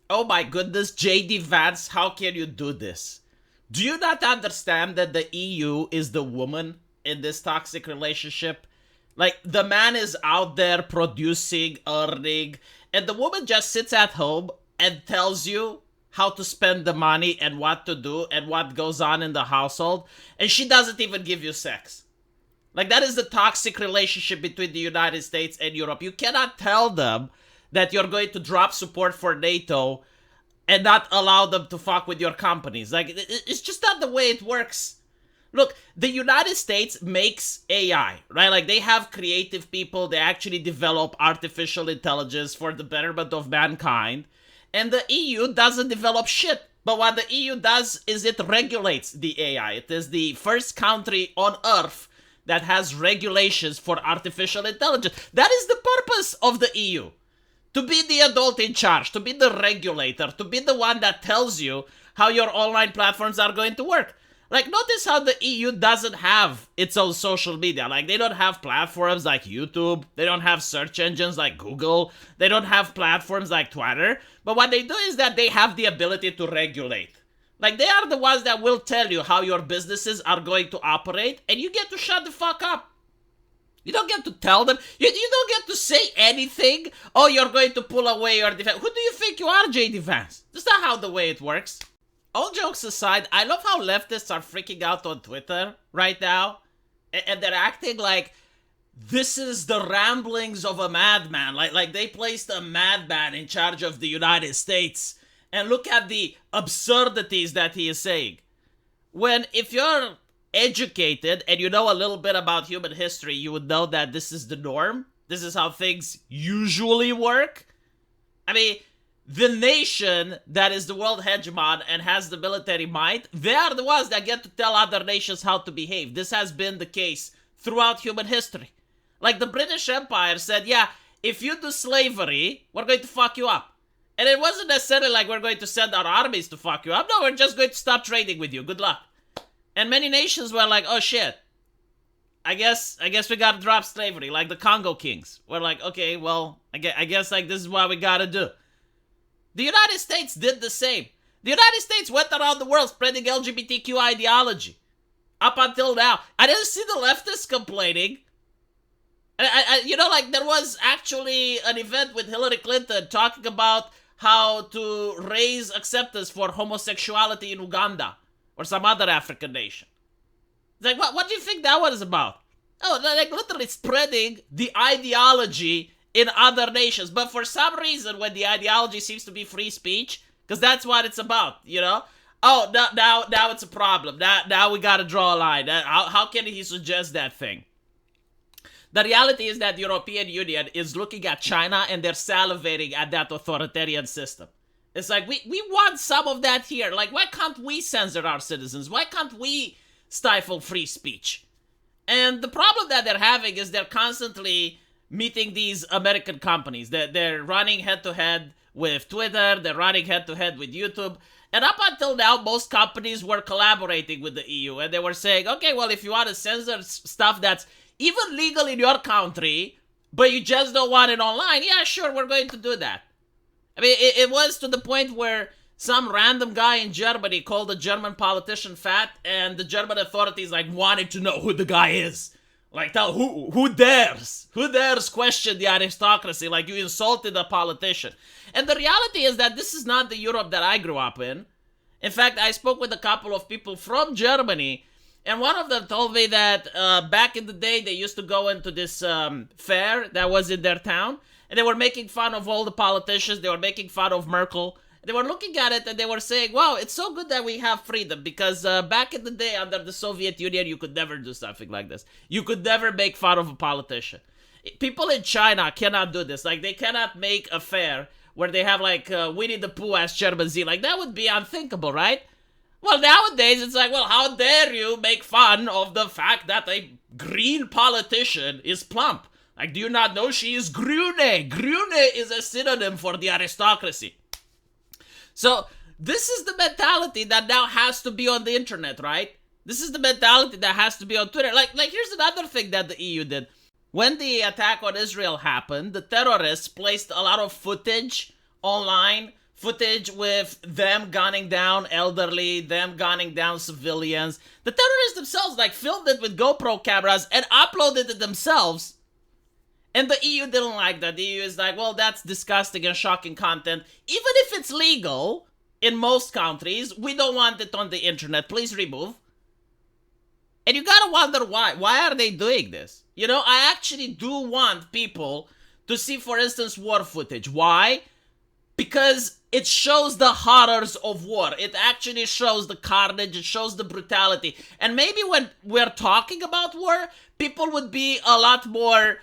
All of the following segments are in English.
Oh my goodness, JD Vance, how can you do this? Do you not understand that the EU is the woman in this toxic relationship? Like, the man is out there producing, earning, and the woman just sits at home and tells you how to spend the money and what to do and what goes on in the household, and she doesn't even give you sex. Like, that is the toxic relationship between the United States and Europe. You cannot tell them that you're going to drop support for NATO and not allow them to fuck with your companies. Like, it's just not the way it works. Look, the United States makes AI, right? Like, they have creative people. They actually develop artificial intelligence for the betterment of mankind. And the EU doesn't develop shit. But what the EU does is it regulates the AI. It is the first country on Earth that has regulations for artificial intelligence. That is the purpose of the EU. To be the adult in charge, to be the regulator, to be the one that tells you how your online platforms are going to work. Like, notice how the EU doesn't have its own social media. Like, they don't have platforms like YouTube. They don't have search engines like Google. They don't have platforms like Twitter. But what they do is that they have the ability to regulate. Like, they are the ones that will tell you how your businesses are going to operate, and you get to shut the fuck up. You don't get to tell them. You don't get to say anything. Oh, you're going to pull away your defense. Who do you think you are, J.D. Vance? That's not how the way it works. All jokes aside, I love how leftists are freaking out on Twitter right now. And they're acting like this is the ramblings of a madman. Like they placed a madman in charge of the United States. And look at the absurdities that he is saying. When, if you're educated and you know a little bit about human history, you would know that this is the norm. This is how things usually work. I mean, the nation that is the world hegemon and has the military might, they are the ones that get to tell other nations how to behave. This has been the case throughout human history. Like, the British Empire said, yeah, if you do slavery, we're going to fuck you up. And it wasn't necessarily like we're going to send our armies to fuck you up. No, we're just going to stop trading with you. Good luck. And many nations were like, oh shit, I guess we gotta drop slavery, like the Congo kings. We're like, okay, well, I guess like this is what we gotta do. The United States did the same. The United States went around the world spreading LGBTQ ideology. Up until now. I didn't see the leftists complaining. Like there was actually an event with Hillary Clinton talking about how to raise acceptance for homosexuality in Uganda or some other African nation. It's like, what do you think that was about? Oh, like literally spreading the ideology in other nations. But for some reason, when the ideology seems to be free speech, because that's what it's about, Oh, now it's a problem. Now we gotta draw a line. How can he suggest that thing? The reality is that the European Union is looking at China and they're salivating at that authoritarian system. It's like, we want some of that here. Like, why can't we censor our citizens? Why can't we stifle free speech? And the problem that they're having is they're constantly meeting these American companies. They're running head-to-head with Twitter. They're running head-to-head with YouTube. And up until now, most companies were collaborating with the EU. And they were saying, okay, well, if you want to censor stuff that's even legal in your country, but you just don't want it online, yeah, sure, we're going to do that. I mean, it was to the point where some random guy in Germany called a German politician fat, and the German authorities wanted to know who the guy is. Like, who dares? Who dares question the aristocracy? Like, you insulted a politician. And the reality is that this is not the Europe that I grew up in. In fact, I spoke with a couple of people from Germany, and one of them told me that back in the day, they used to go into this fair that was in their town, and they were making fun of all the politicians. They were making fun of Merkel. They were looking at it and they were saying, wow, it's so good that we have freedom, because back in the day under the Soviet Union, you could never do something like this. You could never make fun of a politician. People in China cannot do this. Like, they cannot make a fair where they have Winnie the Pooh as Chairman Z. Like, that would be unthinkable, right? Well, nowadays, it's like, well, how dare you make fun of the fact that a green politician is plump? Like, do you not know she is grüne? Grüne is a synonym for the aristocracy. So, this is the mentality that now has to be on the internet, right? This is the mentality that has to be on Twitter. Like here's another thing that the EU did. When the attack on Israel happened, the terrorists placed a lot of footage online footage with them gunning down elderly, them gunning down civilians. The terrorists themselves like filmed it with GoPro cameras and uploaded it themselves. And the EU didn't like that. The EU is like, well, that's disgusting and shocking content. Even if it's legal in most countries, we don't want it on the internet. Please remove. And you gotta wonder why. Why are they doing this? You know, I actually do want people to see, for instance, war footage. Why? Because it shows the horrors of war. It actually shows the carnage. It shows the brutality. And maybe when we're talking about war, people would be a lot more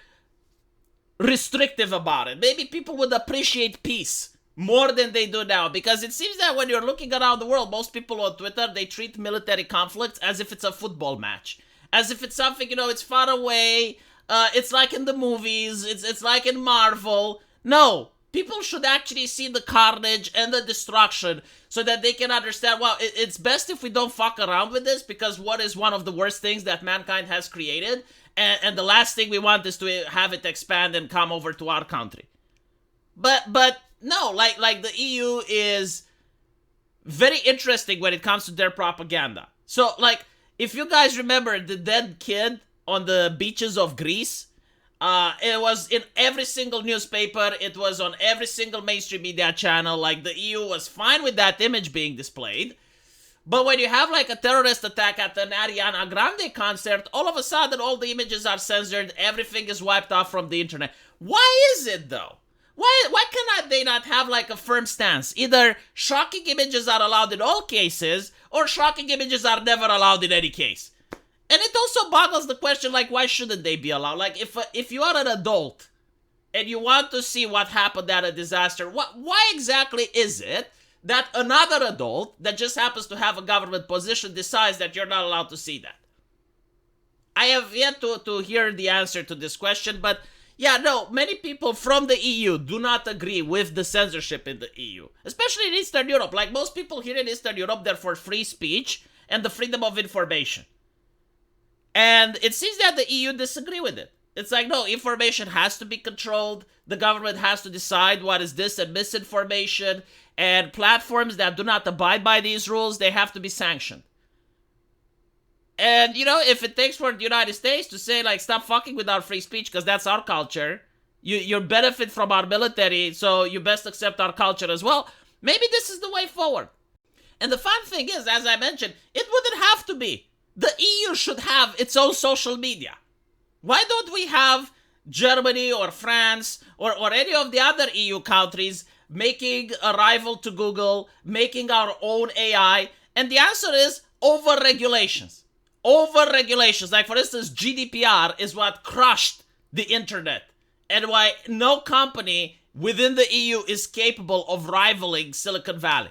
restrictive about it. Maybe people would appreciate peace more than they do now, because it seems that when you're looking around the world, most people on Twitter, they treat military conflicts as if it's a football match, as if it's something, you know, it's far away, it's like in the movies, it's like in Marvel. No, people should actually see the carnage and the destruction so that they can understand, well, it's best if we don't fuck around with this, because war is one of the worst things that mankind has created. And the last thing we want is to have it expand and come over to our country. But no, like the EU is very interesting when it comes to their propaganda. So, like, if you guys remember the dead kid on the beaches of Greece, it was in every single newspaper. It was on every single mainstream media channel. Like, the EU was fine with that image being displayed. But when you have like a terrorist attack at an Ariana Grande concert, all of a sudden all the images are censored, everything is wiped off from the internet. Why is it though? Why cannot they not have like a firm stance? Either shocking images are allowed in all cases, or shocking images are never allowed in any case. And it also boggles the question, like, why shouldn't they be allowed? Like, if you are an adult and you want to see what happened at a disaster, why exactly is it that another adult that just happens to have a government position decides that you're not allowed to see that? I have yet to hear the answer to this question, but yeah, no, many people from the EU do not agree with the censorship in the EU, especially in Eastern Europe. Like, most people here in Eastern Europe, they're for free speech and the freedom of information. And it seems that the EU disagree with it. It's like, no, information has to be controlled. The government has to decide what is dis and misinformation. And platforms that do not abide by these rules, they have to be sanctioned. And, you know, if it takes for the United States to say, like, stop fucking with our free speech because that's our culture, you benefit from our military, so you best accept our culture as well, maybe this is the way forward. And the fun thing is, as I mentioned, it wouldn't have to be. The EU should have its own social media. Why don't we have Germany or France or any of the other EU countries making a rival to Google, making our own AI? And the answer is over-regulations. Over-regulations. Like, for instance, GDPR is what crushed the internet, and why no company within the EU is capable of rivaling Silicon Valley.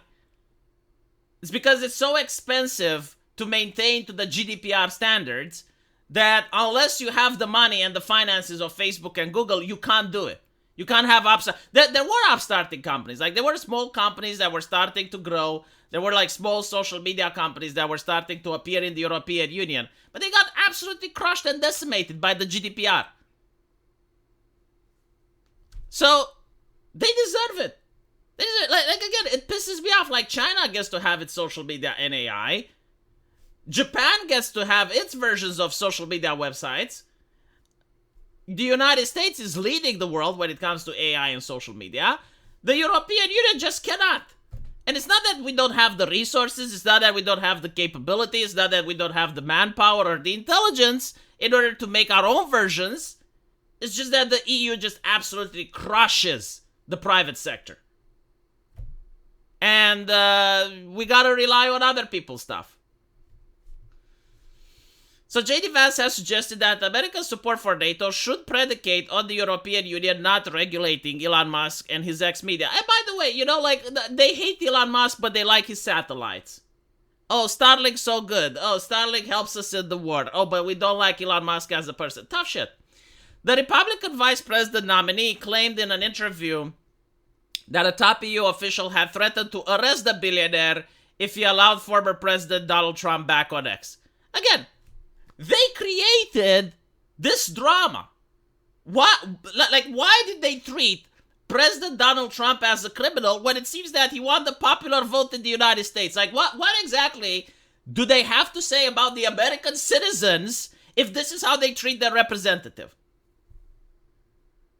It's because it's so expensive to maintain to the GDPR standards that unless you have the money and the finances of Facebook and Google, you can't do it. You can't have upstart. There were upstarting companies. Like, there were small companies that were starting to grow. There were like small social media companies that were starting to appear in the European Union. But they got absolutely crushed and decimated by the GDPR. So, they deserve it. Like again, it pisses me off. Like, China gets to have its social media and AI. Japan gets to have its versions of social media websites. The United States is leading the world when it comes to AI and social media. The European Union just cannot. And it's not that we don't have the resources, it's not that we don't have the capabilities, it's not that we don't have the manpower or the intelligence in order to make our own versions. It's just that the EU just absolutely crushes the private sector. And we gotta rely on other people's stuff. So JD Vance has suggested that America's support for NATO should predicate on the European Union not regulating Elon Musk and his ex-media. And by the way, you know, like, they hate Elon Musk, but they like his satellites. Oh, Starlink's so good. Oh, Starlink helps us in the war. Oh, but we don't like Elon Musk as a person. Tough shit. The Republican vice president nominee claimed in an interview that a top EU official had threatened to arrest the billionaire if he allowed former President Donald Trump back on X. Again, they created this drama. Why did they treat President Donald Trump as a criminal when it seems that he won the popular vote in the United States? Like, what exactly do they have to say about the American citizens if this is how they treat their representative?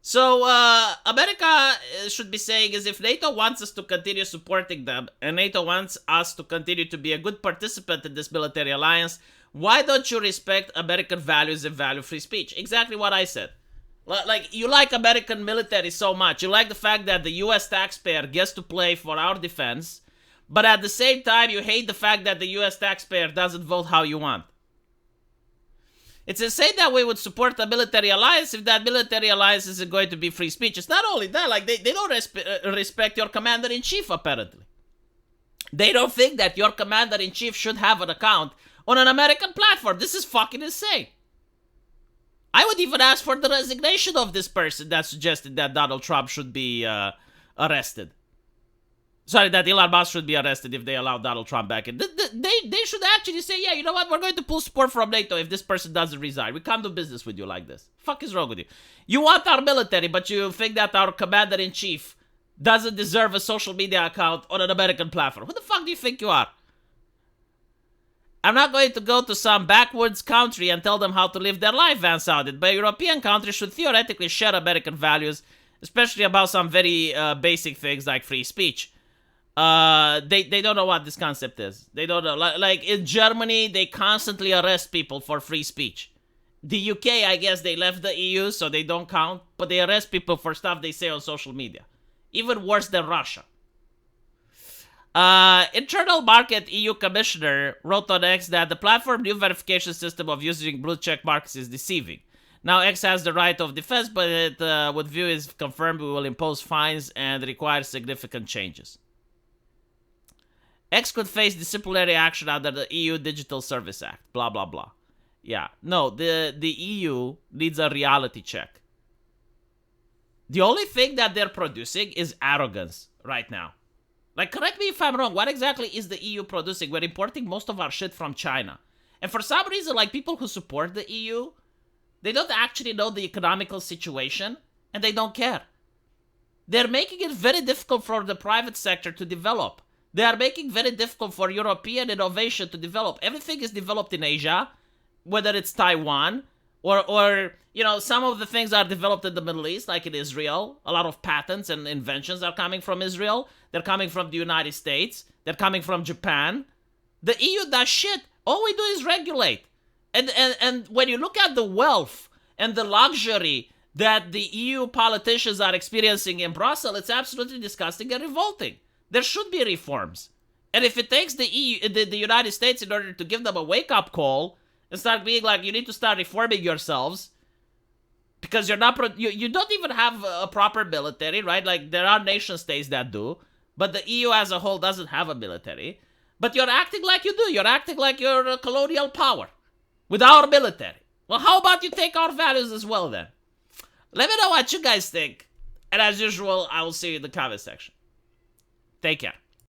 So, America should be saying is if NATO wants us to continue supporting them, and NATO wants us to continue to be a good participant in this military alliance, why don't you respect American values and value free speech? Exactly what I said. Like, you like American military so much. You like the fact that the U.S. taxpayer gets to play for our defense, but at the same time, you hate the fact that the U.S. taxpayer doesn't vote how you want. It's insane that we would support a military alliance if that military alliance isn't going to be free speech. It's not only that, like, they don't respect your commander-in-chief, apparently. They don't think that your commander-in-chief should have an account on an American platform. This is fucking insane. I would even ask for the resignation of this person that suggested that Donald Trump should be arrested. Sorry, that Elon Musk should be arrested if they allow Donald Trump back in. They should actually say, yeah, you know what? We're going to pull support from NATO if this person doesn't resign. We can't do business with you like this. Fuck is wrong with you? You want our military, but you think that our commander-in-chief doesn't deserve a social media account on an American platform. Who the fuck do you think you are? I'm not going to go to some backwoods country and tell them how to live their life, Van Sounded, but European countries should theoretically share American values, especially about some very basic things like free speech. They don't know what this concept is. They don't know. Like in Germany, they constantly arrest people for free speech. The UK, I guess they left the EU, so they don't count, but they arrest people for stuff they say on social media. Even worse than Russia. Internal Market EU Commissioner wrote on X that the platform new verification system of using blue check marks is deceiving. Now X has the right of defense, but it would view is confirmed we will impose fines and require significant changes. X could face disciplinary action under the EU Digital Service Act. Blah, blah, blah. Yeah. No, the EU needs a reality check. The only thing that they're producing is arrogance right now. Like, correct me if I'm wrong. What exactly is the EU producing? We're importing most of our shit from China. And for some reason, like, people who support the EU, they don't actually know the economical situation, and they don't care. They're making it very difficult for the private sector to develop. They are making very difficult for European innovation to develop. Everything is developed in Asia, whether it's Taiwan, or you know, some of the things are developed in the Middle East, like in Israel. A lot of patents and inventions are coming from Israel. They're coming from the United States. They're coming from Japan. The EU does shit. All we do is regulate. And when you look at the wealth and the luxury that the EU politicians are experiencing in Brussels, it's absolutely disgusting and revolting. There should be reforms. And if it takes the United States in order to give them a wake-up call and start being like, you need to start reforming yourselves, because you're not, you don't even have a proper military, right? Like, there are nation states that do, but the EU as a whole doesn't have a military. But you're acting like you do. You're acting like you're a colonial power with our military. Well, how about you take our values as well then? Let me know what you guys think. And as usual, I will see you in the comment section. Take care.